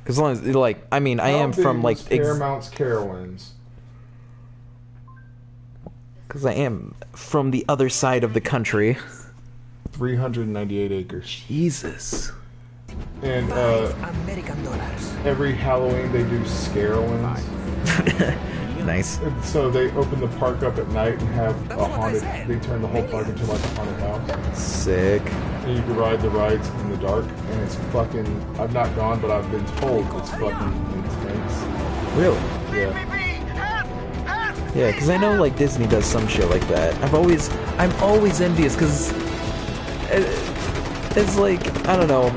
As long as, like, I mean, I How am from, big like, was Paramount's Carowinds? because I am from the other side of the country. 398 acres. Jesus. And American dollars. every Halloween they do Scarowinds. Nice. And so they open the park up at night and have That's a what I haunted. said. They turn the whole park into like a haunted house. Sick. And you can ride the rides in the dark. And it's fucking. I've not gone, but I've been told it's fucking intense. Really? Yeah. Yeah, because I know, like, Disney does some shit like that. I'm always envious, because it's like, I don't know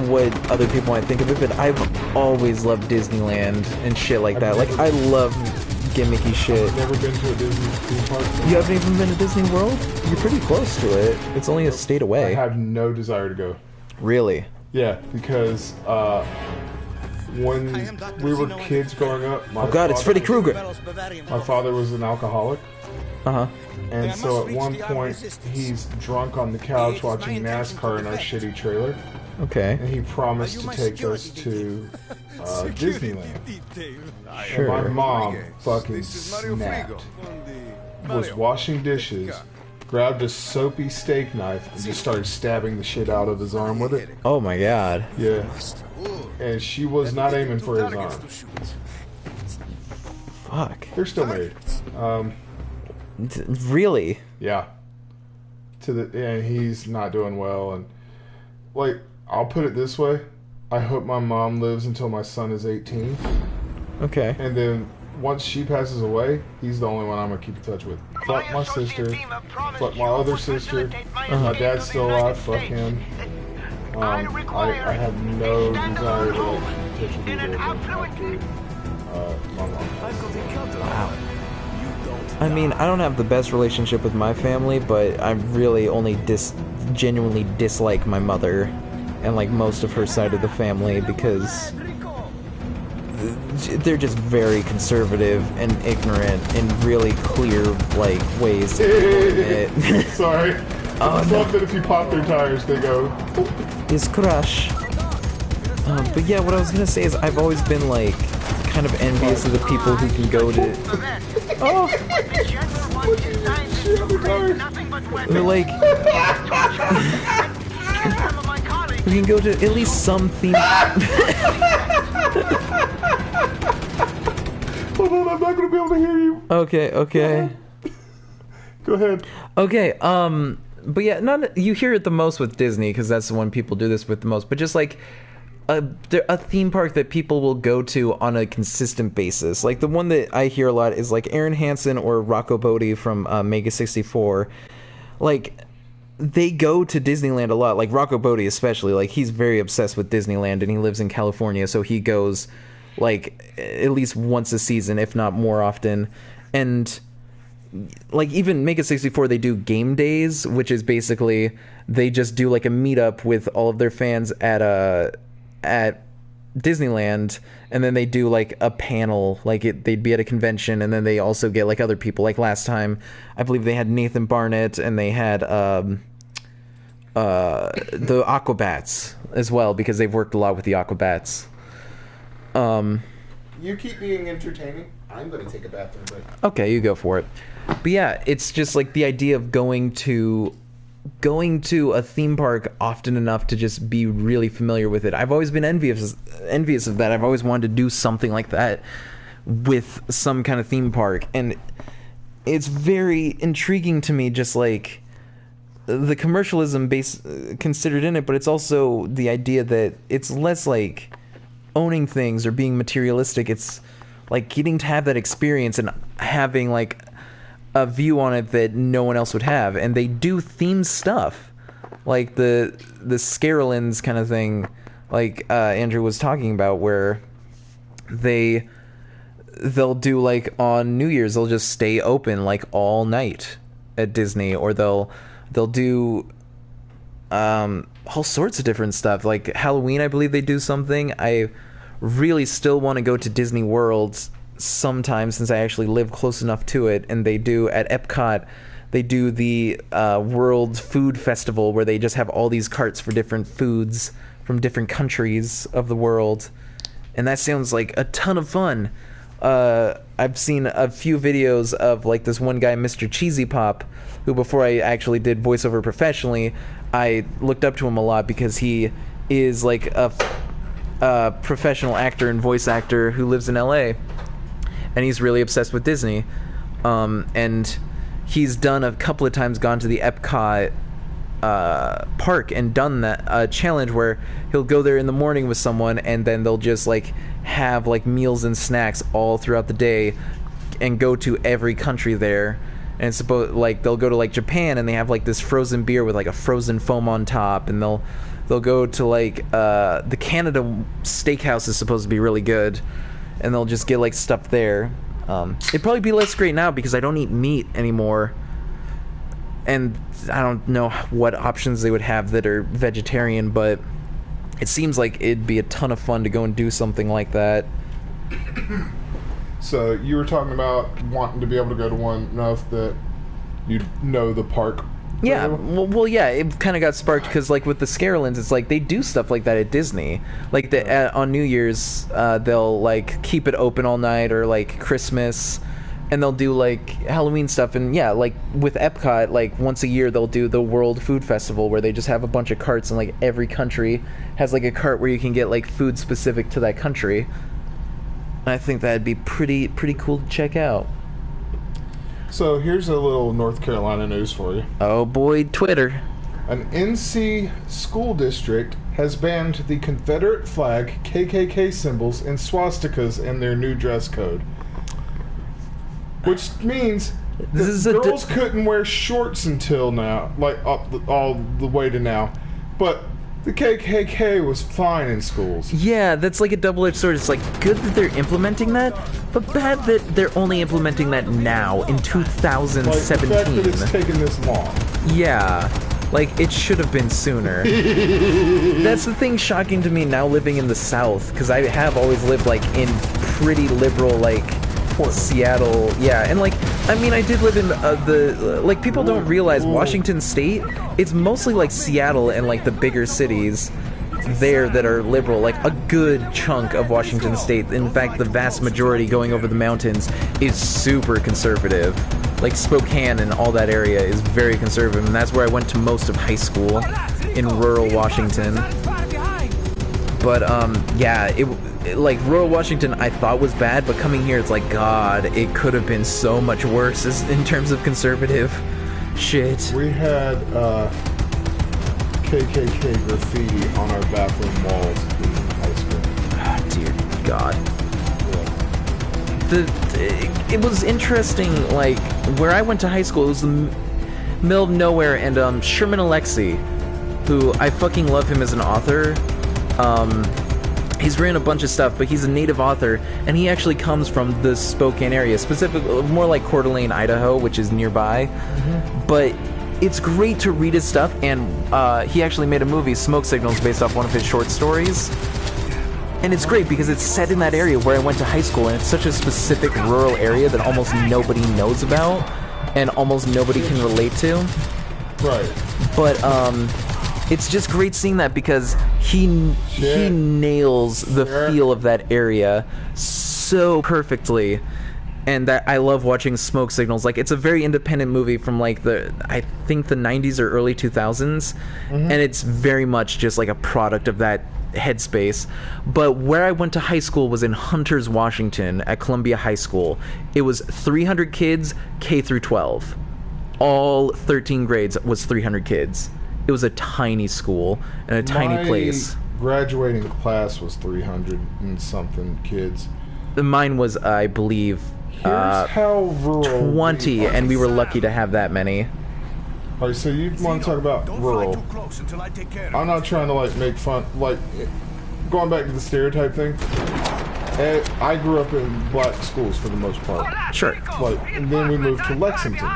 what other people might think of it, but I've always loved Disneyland and shit like that. Like, I love gimmicky shit. Never been to a Disney theme park. You haven't even been to Disney World? You're pretty close to it. It's only a state I away. have no desire to go. Really? Yeah, because when we were kids growing up, Oh god, it's Freddy Krueger. my father was an alcoholic. Uh-huh. And so at one point, he's drunk on the couch watching NASCAR in our shitty trailer. Okay. And he promised to take us to Disneyland. Sure. And my mom fucking snapped. Was washing dishes, grabbed a soapy steak knife, and just started stabbing the shit out of his arm with it. Oh my god. Yeah. And she was not aiming for his arm. Fuck. They're still married. Really? Yeah. And he's not doing well, and like, I'll put it this way: I hope my mom lives until my son is 18, Okay. and then once she passes away, he's the only one I'm gonna keep in touch with. Fuck my sister. Fuck my other sister. My dad's still alive. Fuck him. I have no desire to like keep in touch with either of them after my mom. Wow. I mean, I don't have the best relationship with my family, but I really only genuinely dislike my mother and like most of her side of the family because they're just very conservative and ignorant in really clear like ways to it. Sorry. Oh, I no. love that if you pop their tires, they go. Is crush. But yeah, what I was gonna say is I've always been like kind of envious of the people who can go to. Oh, they're like who can go to at least some theme. Hold on, I'm not gonna be able to hear you. Okay. Go ahead. Okay, but yeah, you hear it the most with Disney because that's the one people do this with the most. But just like a theme park that people will go to on a consistent basis. Like the one that I hear a lot is like Aaron Hansen or Rocco Bodie from Mega 64. Like they go to Disneyland a lot. Like Rocco Bodie especially. Like he's very obsessed with Disneyland and he lives in California, so he goes like at least once a season, if not more often. And like even Mega 64, they do game days, which is basically they just do like a meetup with all of their fans at Disneyland, and then they do like a panel, like they'd be at a convention, and then they also get like other people. Like last time, I believe they had Nathan Barnett, and they had the Aquabats as well because they've worked a lot with the Aquabats. You keep being entertaining. I'm gonna take a bathroom break. Okay, you go for it. But yeah, it's just like the idea of going to a theme park often enough to just be really familiar with it. I've always been envious of that. I've always wanted to do something like that with some kind of theme park, and it's very intriguing to me, just like the commercialism base considered in it, but it's also the idea that it's less like owning things or being materialistic. It's like getting to have that experience and having like a view on it that no one else would have. And they do themed stuff like the Scarolins kind of thing, like Andrew was talking about, where they'll do like on New Year's they'll just stay open like all night at Disney, or they'll do all sorts of different stuff. Like Halloween, I believe they do something. I really still want to go to Disney World sometime since I actually live close enough to it. And they do at Epcot, they do the World Food Festival, where they just have all these carts for different foods from different countries of the world. and that sounds like a ton of fun. I've seen a few videos of like this one guy, Mr. Cheesy Pop, who before I actually did voiceover professionally, I looked up to him a lot because he is like a professional actor and voice actor who lives in LA, and he's really obsessed with Disney. And he's done a couple of times, gone to the Epcot park and done that challenge where he'll go there in the morning with someone, and then they'll just like have like meals and snacks all throughout the day and go to every country there. And suppose like they'll go to like Japan and they have like this frozen beer with like a frozen foam on top, and they'll go to like the Canada steakhouse is supposed to be really good, and they'll just get like stuff there. It'd probably be less great now because I don't eat meat anymore, and I don't know what options they would have that are vegetarian, but it seems like it'd be a ton of fun to go and do something like that. So you were talking about wanting to be able to go to one enough that you know the park. Yeah, well, yeah, it kind of got sparked because, like, with the Scarolins, it's like they do stuff like that at Disney. Like, on New Year's, they'll, like, keep it open all night, or, like, Christmas, and they'll do, like, Halloween stuff. And, yeah, like, with Epcot, like, once a year, they'll do the World Food Festival, where they just have a bunch of carts, and, like, every country has, like, a cart where you can get, like, food specific to that country. And I think that'd be pretty cool to check out. So here's a little North Carolina news for you. Oh boy, Twitter. An NC school district has banned the Confederate flag, KKK symbols, and swastikas in their new dress code. Which means girls couldn't wear shorts until now, like all the way to now. But the KKK was fine in schools. Yeah, that's like a double-edged sword. It's like good that they're implementing that, but bad that they're only implementing that now in 2017. Like the fact that it's taken this long. Yeah, like it should have been sooner. That's the thing shocking to me now living in the South, because I have always lived like in pretty liberal like Seattle. Yeah, and like I mean I did live in like people don't realize Washington State, it's mostly like Seattle and like the bigger cities there that are liberal. Like a good chunk of Washington State, in fact the vast majority going over the mountains, is super conservative. Like Spokane and all that area is very conservative, and that's where I went to most of high school, in rural Washington. But yeah, like rural Washington I thought was bad, but coming here it's like, God, it could have been so much worse in terms of conservative shit. We had KKK graffiti on our bathroom walls in high school. Ah, dear God. Yeah. It was interesting, like where I went to high school, it was the middle of nowhere, and Sherman Alexie, who I fucking love him as an author. He's written a bunch of stuff, but he's a native author, and he actually comes from the Spokane area, specifically more like Coeur d'Alene, Idaho, which is nearby. Mm-hmm. But it's great to read his stuff, and he actually made a movie, Smoke Signals, based off one of his short stories. And it's great because it's set in that area where I went to high school, and it's such a specific rural area that almost nobody knows about, and almost nobody can relate to. Right. But, it's just great seeing that because he nails the feel of that area so perfectly, and that I love watching Smoke Signals. Like it's a very independent movie from like I think the 90s or early 2000s, and it's very much just like a product of that headspace. But where I went to high school was in Hunters, Washington, at Columbia High School. It was 300 kids, K through 12. All 13 grades was 300 kids. It was a tiny school and a tiny place. Graduating class was 300 and something kids. Mine was, I believe, Here's how rural 20, and we were lucky to have that many. Alright, so you want to talk about rural. I'm not trying to like make fun, like going back to the stereotype thing. I grew up in black schools for the most part. Sure. Like, and then we moved to Lexington.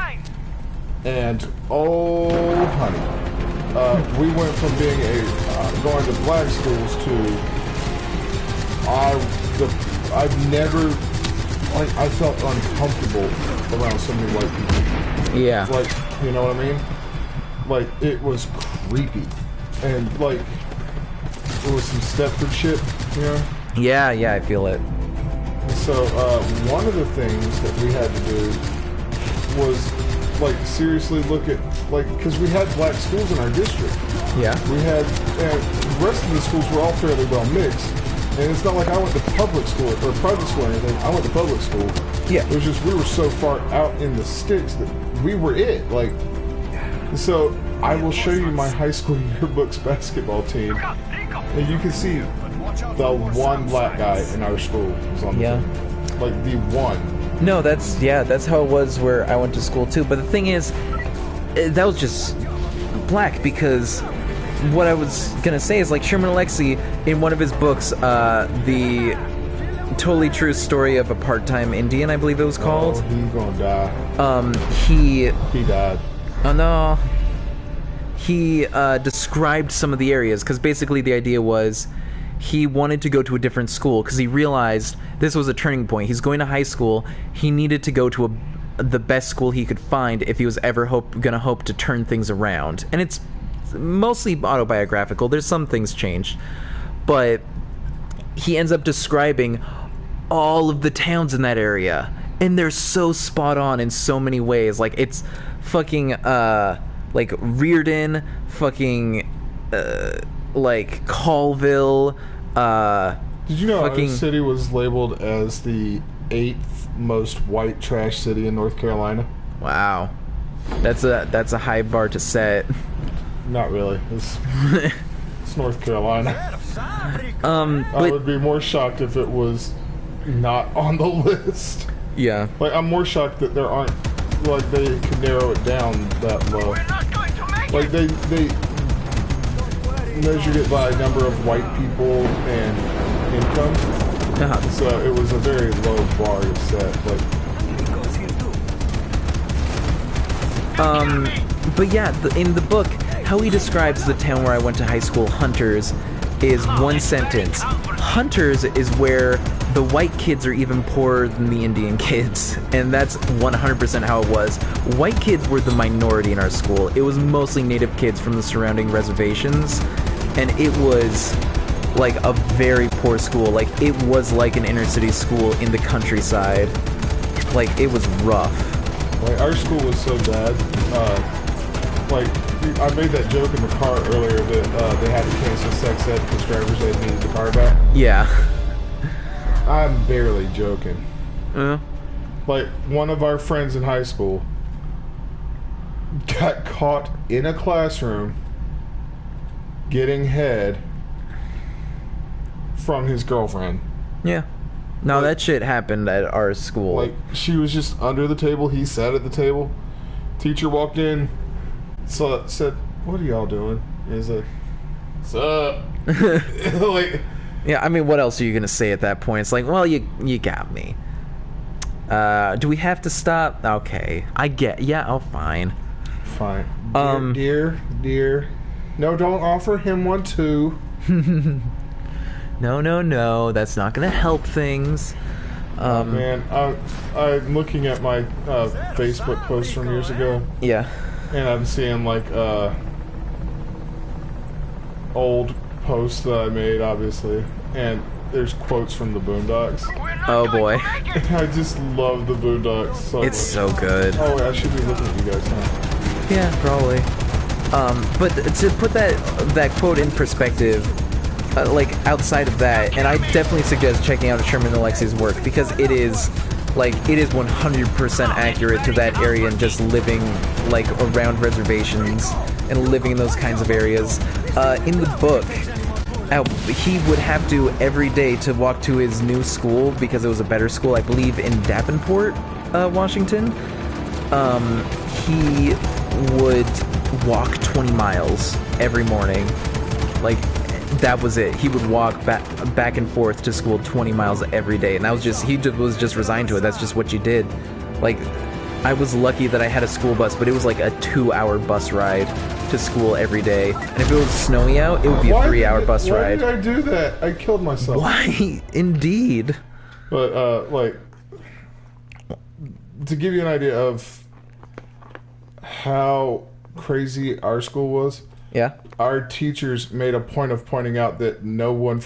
And oh honey. We went from being going to black schools to I've never, like, I felt uncomfortable around so many white people. Yeah. Like, you know what I mean? Like, it was creepy. And, like, it was some Stepford shit, you know? Yeah, I feel it. So one of the things that we had to do was like seriously look at like because we had black schools in our district. Yeah. We had the rest of the schools were all fairly well mixed, and it's not like I went to public school or private school or anything. I went to public school. Yeah. It was just we were so far out in the sticks that we were it. Like, so I will show you my high school yearbook's basketball team, and you can see the one black guy in our school was on the team. Like the one. No, that's how it was where I went to school too. But the thing is, that was just black because what I was gonna say is like Sherman Alexie in one of his books, the totally true story of a part-time Indian, I believe it was called. Oh, he's gonna die. He died. Oh no. He described some of the areas because basically the idea was he wanted to go to a different school because he realized this was a turning point. He's going to high school. He needed to go to the best school he could find if he was ever gonna hope to turn things around. And it's mostly autobiographical. There's some things changed. But he ends up describing all of the towns in that area. And they're so spot on in so many ways. Like, it's fucking, like, Reardon, fucking, like, Colville, Did you know fucking our city was labeled as the 8th most white trash city in North Carolina? Wow. That's a high bar to set. Not really. It's North Carolina. But I would be more shocked if it was not on the list. yeah. Like, I'm more shocked that there aren't, like, they could narrow it down that low. Like, they measured it by number of white people and income. Uh-huh. So it was a very low bar to set. Like, But yeah, in the book, how he describes the town where I went to high school, Hunters, is one sentence. Hunters is where the white kids are even poorer than the Indian kids, and that's 100% how it was. White kids were the minority in our school. It was mostly native kids from the surrounding reservations, and it was like a very poor school. Like, it was like an inner city school in the countryside. Like, it was rough. Like, our school was so bad. Like, I made that joke in the car earlier that they had to cancel sex ed because drivers ed needed the car back. Yeah. I'm barely joking. Uh, Like, one of our friends in high school got caught in a classroom getting head from his girlfriend. yeah. No, that shit happened at our school. Like, she was just under the table, he sat at the table. Teacher walked in, said, "What are y'all doing?" And he's like, "What's up?" Like, yeah, I mean, what else are you gonna say at that point? It's like, well, you got me. Do we have to stop? Okay, yeah, fine. fine. Dear. No, don't offer him one too. No, that's not gonna help things. Man, I'm looking at my Facebook post from years ago, Yeah. and I'm seeing like old posts that I made, obviously, and there's quotes from the Boondocks. Oh boy, I just love the Boondocks so it's much. so good. Oh, wait, I should be looking at you guys now. Yeah, probably. But to put that quote in perspective, like outside of that, and I definitely suggest checking out Sherman Alexie's work because it is 100% accurate to that area and just living like around reservations and living in those kinds of areas. In the book, he would have to every day to walk to his new school because it was a better school, I believe in Davenport, Washington. He would walk 20 miles every morning. Like, that was it. He would walk back and forth to school 20 miles every day, and that was just, he was just resigned to it. That's just what you did. Like, I was lucky that I had a school bus, but it was like a 2-hour bus ride to school every day. And if it was snowy out, it would be a 3-hour bus ride. Why did I do that? I killed myself. Why? Indeed. But, like, to give you an idea of how crazy our school was, Yeah. our teachers made a point of pointing out that no one from